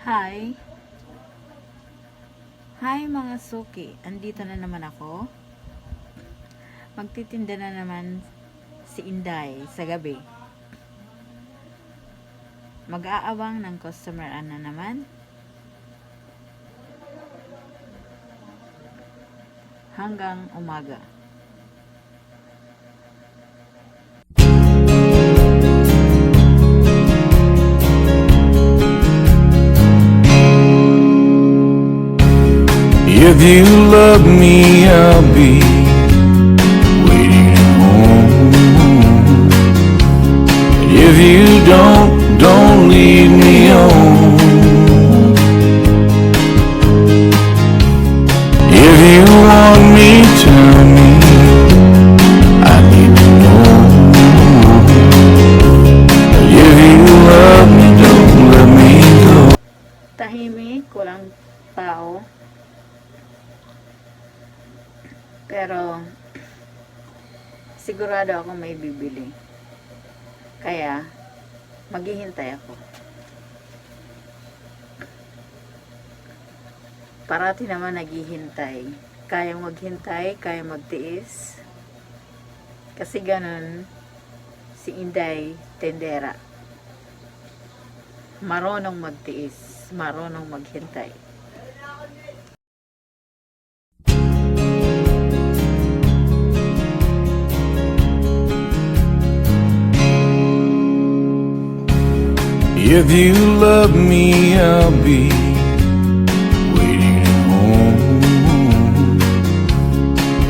Hi! Hi mga suki! Andito na naman ako. Magtitinda na naman si Inday sa gabi. Mag-aawang ng customer na naman. Hanggang umaga. If you love me, I'll be waiting at home. If you don't leave me on. If you want me, tell me. I need to know. If you love me, don't let me go. Tahimik, walang tao. Pero sigurado ako may bibili. Kaya maghihintay ako. Parati naman naghihintay. Kaya maghintay, kaya magtiis. Kasi ganun si Inday Tendera. Marunong magtiis, marunong maghintay. If you love me, I'll be waiting at home.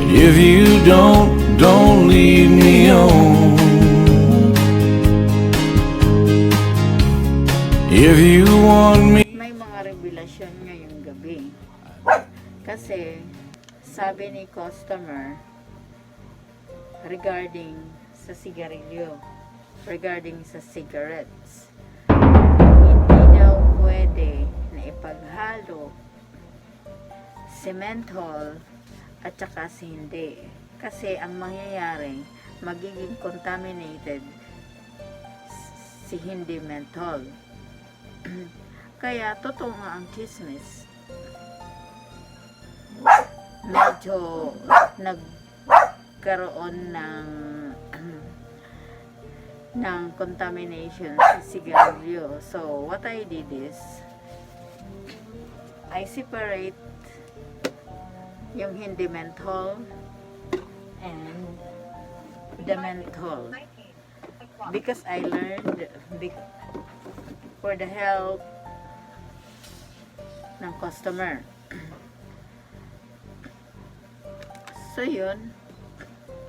If you don't leave me on. If you want me. May mga rebelasyon ngayong gabi. Kasi sabi ni customer regarding sa sigarilyo, regarding sa cigarettes, hindi daw pwede na ipaghalo si menthol at saka si hindi. Kasi ang mangyayari, magiging contaminated si hindi menthol. Kaya totoo nga ang chismis. Medyo nagkaroon ng contamination sa sigarilyo. So what I did is I separate yung hindi menthol and the menthol because I learned for the health ng customer. So yun,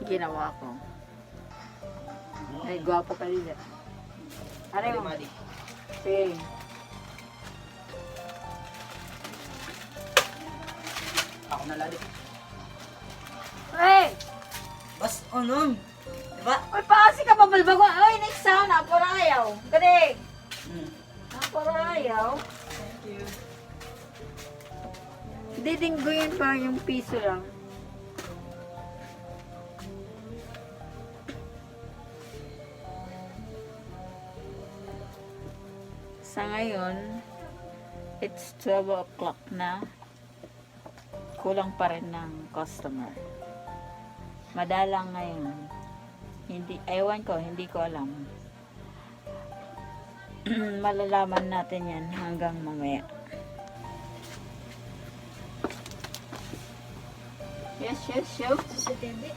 ginawa ko. Ay, gwapo ka din. Ano yung? Sige. Ako na lali. Hey! Bas, ano? Diba? Uy, paasi ka pabalbago. Uy, next sound. Apurayaw. Galing. Apurayaw. Thank you. Didingguin pa yung piso lang. Sa ngayon, it's 12 o'clock na. Kulang pa rin ng customer. Madalang ngayon. Hindi, ewan ko, hindi ko alam. Malalaman natin yan hanggang mamaya. Yes, show. Sa TV.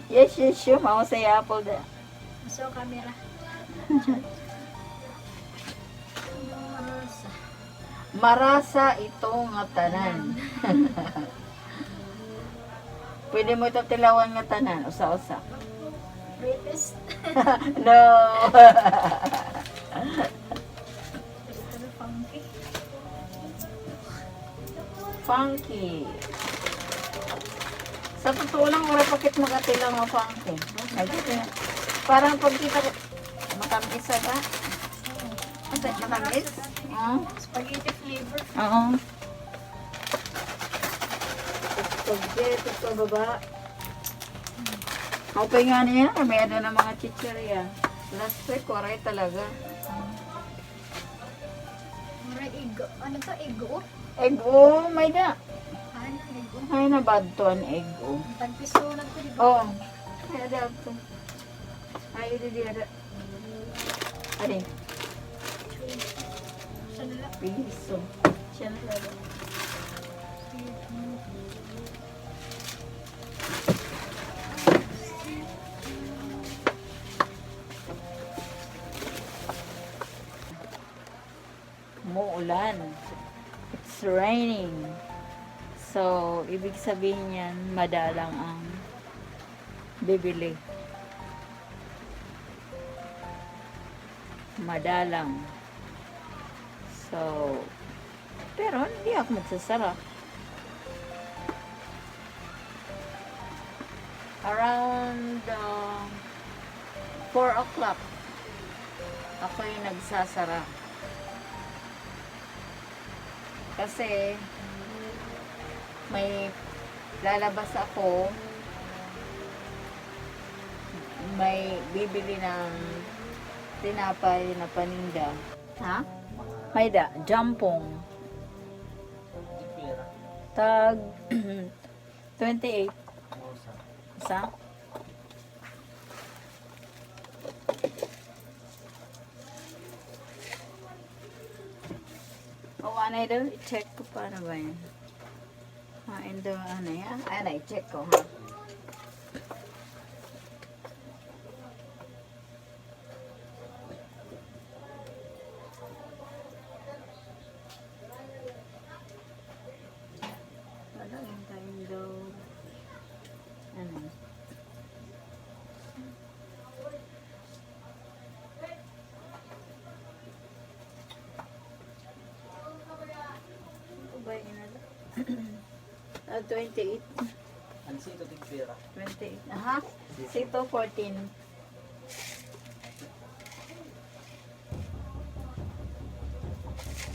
Yes, show. Mao sa apple da. So, camera. Marasa. Marasa itong nga tanan. Pwede mo ito tilawan nga tanan. Usa-usa. Greatest. No. Gusto funky. Funky. Sa totoo lang, wala pakit magatilang nga funky. Parang pag kita matamis ba? Matamis? Spaghetti flavor. Oo. Spaghetti sa baba. Okay nga niya, may ano ng mga chichirya. Last week, waray talaga. Ano to? Ego? Egg o, may da. Ano? Ego? Ay na bad to an egg o. Tagpiso na ko, di ba? Oo. Ay, ada to. Ay, di ada. Ari, Siya na lang. piso. Siya na lang. Umuulan. It's raining. So, ibig sabihin yan, madalang ang bibili. Madalang. So, pero hindi ako magsasara. Around 4 o'clock, ako yung nagsasara. Kasi, may lalabas ako, may bibili ng tinapay na paninda. Ha? May da, jampong. Pera. Tag 28. Isa? O, anay daw, i-check ko paano ba yan. And ano yan? Ano, i-check ko, ha? Wala yung time daw. Ano? Ano ba yun? 28. Ano sito tig pera? 28. Aha. Sito 14.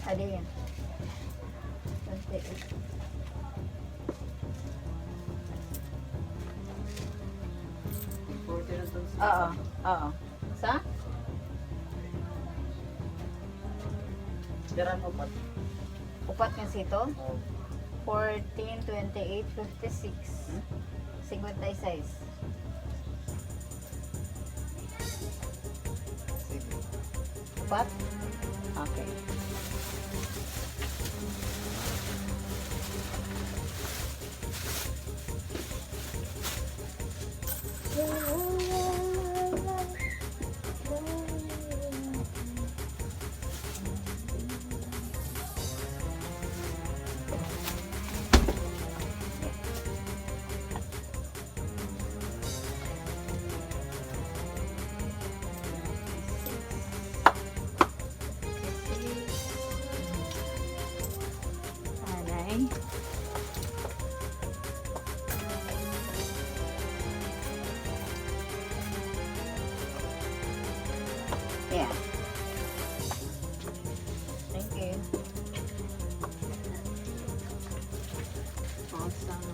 Adi yan. 28. Importer na to. Oo. Oo. Sa? Pera mo pa. Upat nga sito? Oh. 14, 28, 56. 56. Sige. Upat? Okay. Alay. Yeah. Thank you. Awesome.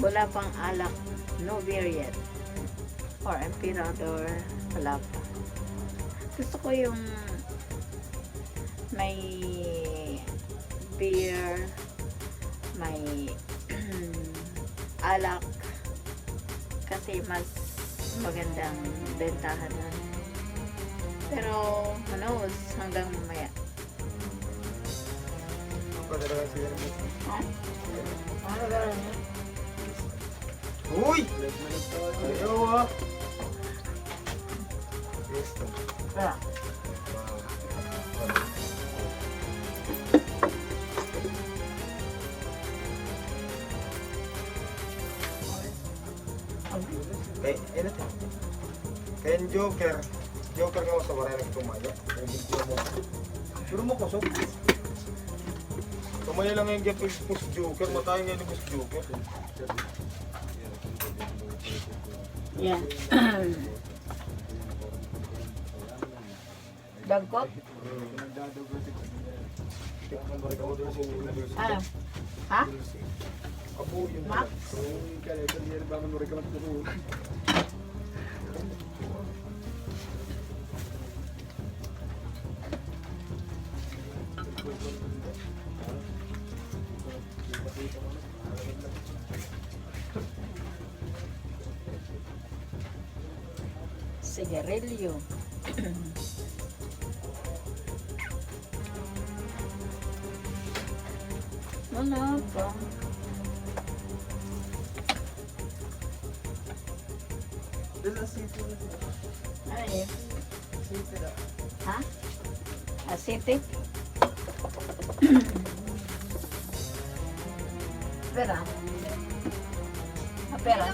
Wala pang alak, no beer yet. Or emperador, wala pa. Gusto ko yung may beer, may alak, kasi mas magandang bentahan nun. Pero, who knows, hanggang mamaya. Ha? Ano ba rin yun? Uy! Ayaw ah! Yes, Ah. Joker. Joker nga sa Waray nagtumaya. Yung video mo. Pero mo kusog. Tumaya lang yung push Joker. Matayin nga yung push Joker. Yan. Dagkot? Ano? Ha? Apo yun. Max? Sigarilyo. Wala pa. Ay, ha? Acidic? Pera? Pera?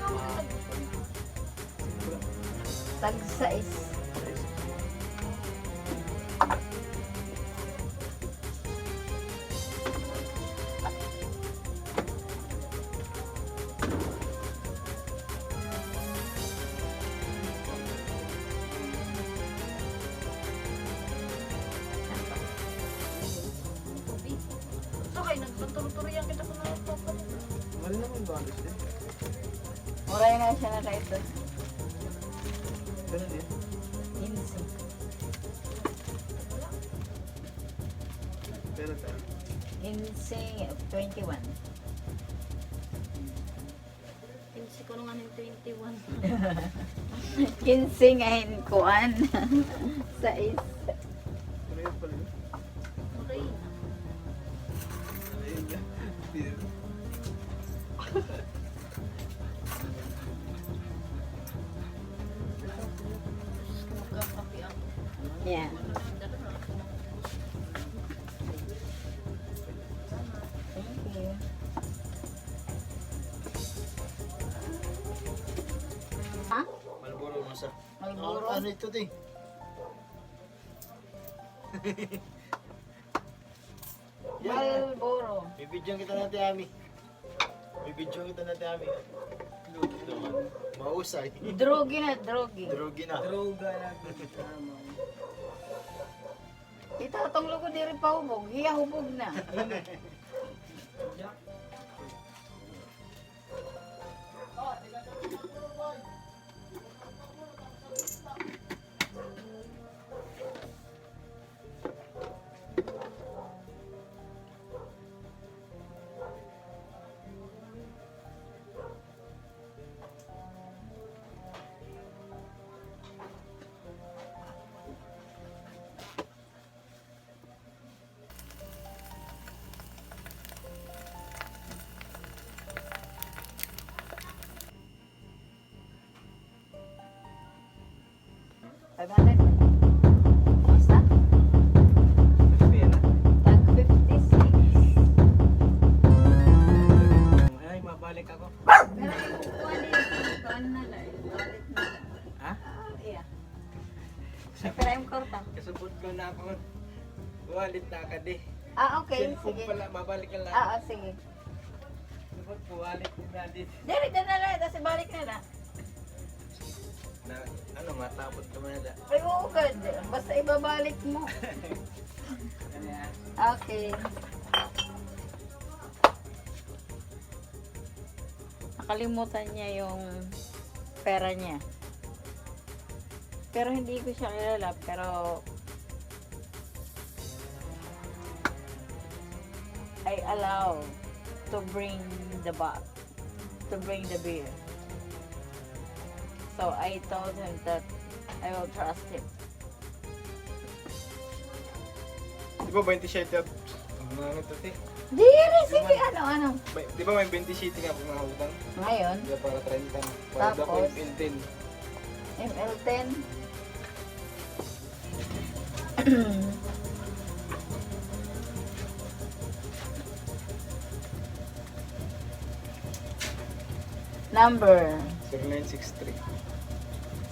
Tag-sais. Mali naman ba? Waray nga siya na kahit doon. Ganun din. Insi. Pero tayo. Insi 21. Pinsi ko nung ano yung 21. Kinsi ngayon kuan. Sais. Ano yun pala yun? Waray. Ayun niya. Magkakapi ako. Yeah. Thank you. Ha? Malboro mo sa. Malboro? Ano ito di? Malboro. Bibidyon kita natin, Ami. Bibidyon kita natin, Ami. Luto naman. Mausay. Drogi na, drogi. Drogi na. Droga na. Tama. Itatong lugo diri pa hubog. Hiya hubog na. $500. Basta? Pera. Tag 56. Ay, mabalik ako. Pero yung kuan na lang. Wallet na. Ha? Iya. Pero yung korta. Kasabot ko na ako. Wallet na ka di. Okay. Cellphone Sige. pala, mabalik ka lang. Sige. Kasabot ko, wallet na din. Diri na lang. Tapos balik na lang. Na, ano, matapot ka man na. Ay, oo, good. Basta ibabalik mo. Ano yan? Okay. Nakalimutan niya yung pera niya. Pero hindi ko siya kilala. Pero I allow to bring the beer. So I told him that I will trust him. Di ba 27 up? Ano ito, te? Diri, sige, ano. Di ba may 27 nga mga utang? Ngayon, Di ba para 30 na? Para Tapos? dapat yung 10. ML10. Number 0963.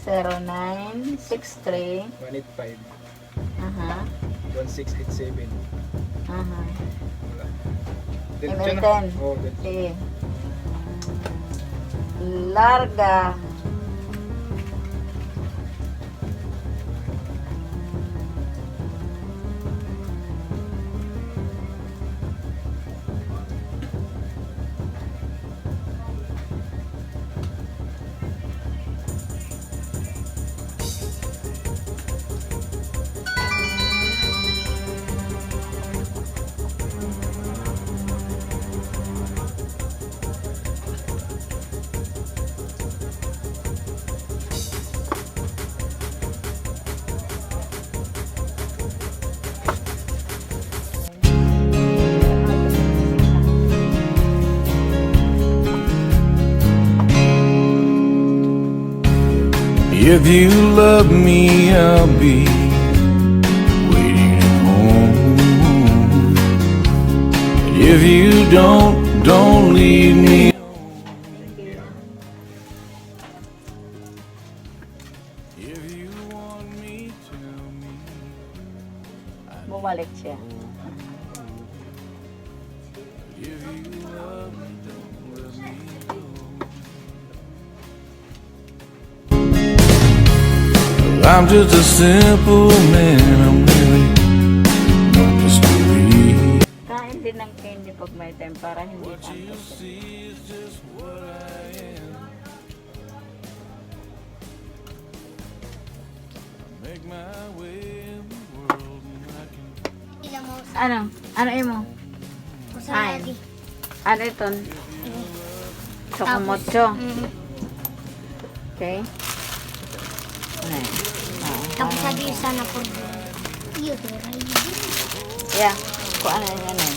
0963. 185 Aha. 1687. Aha. Wala. ML10. Oo, diretso. Sige. Larga. If you love me, I'll be waiting at home. If you don't leave me. If you want me, tell me. Bumalik siya. If you love me, don't let me go. I'm just a simple man, I'm really not mystery. Kain din ng candy pag may time para hindi What you tanto. see is just what I am. I make my way in the world and I can. Ilang mo sa Ano? Ano imo? Usagi. Ano ito? Chocomocho. Okay. Ayan. Tapos sabi sana po. Yun, Waray. Yeah. Kung ano yan ano.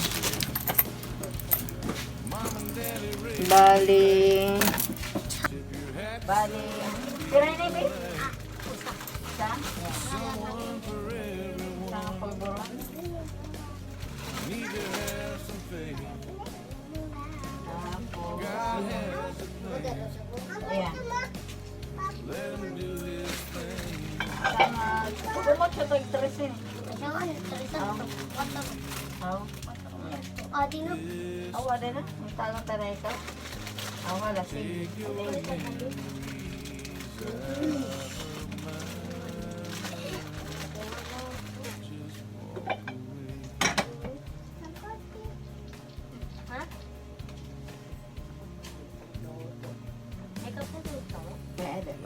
Bali. Kira na ba? Sa? Sa pulburon? Ayan. Kumot siya tag tres eh. Saan? Saan? Aw. Adi no? Aw, wala na. Ang talang taray ka. Aw, wala. Sige.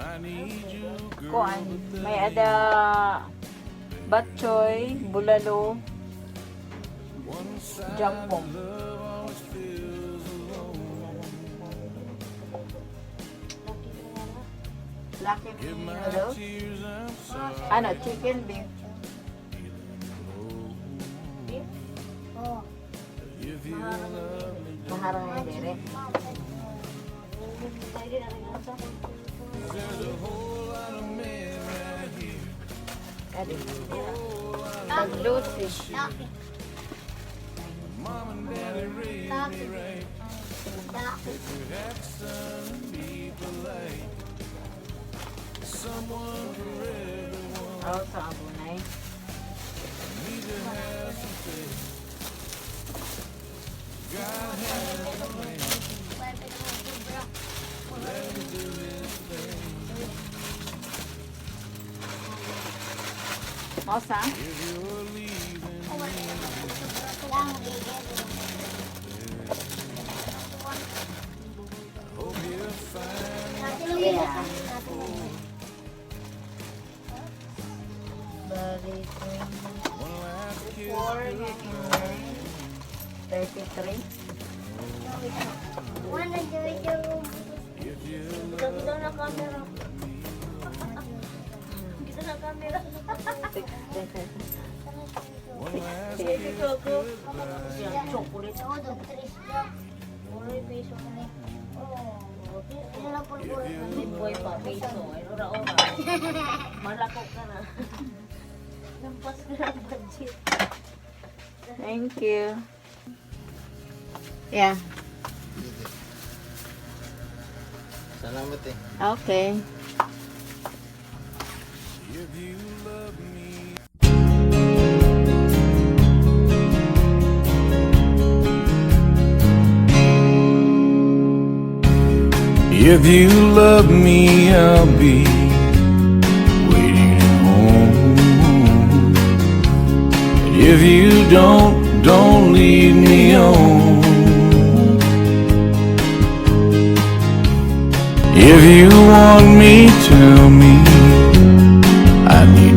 I need you, girl. Kuan, may ada batchoy, bulalo, jampong. Laki ni ano? Ano, chicken beef. Oo. Maharang na dire. Adi. Paglusi. Laki. Laki. Aw, sa abunay. Mosa? Yeah. Bali, 24, 33. Kita na camera. Kita na camera. Sige. Chocolate. Waray piso na ni. Ano na po po? Boy pa, piso. Ay, ora-ora. Malakok ka na. Lampas ko na ang budget. Thank you. Yeah. Salamat eh. Okay. If you love me, I'll be waiting at home. And if you don't leave me on. If you want me, tell me. I need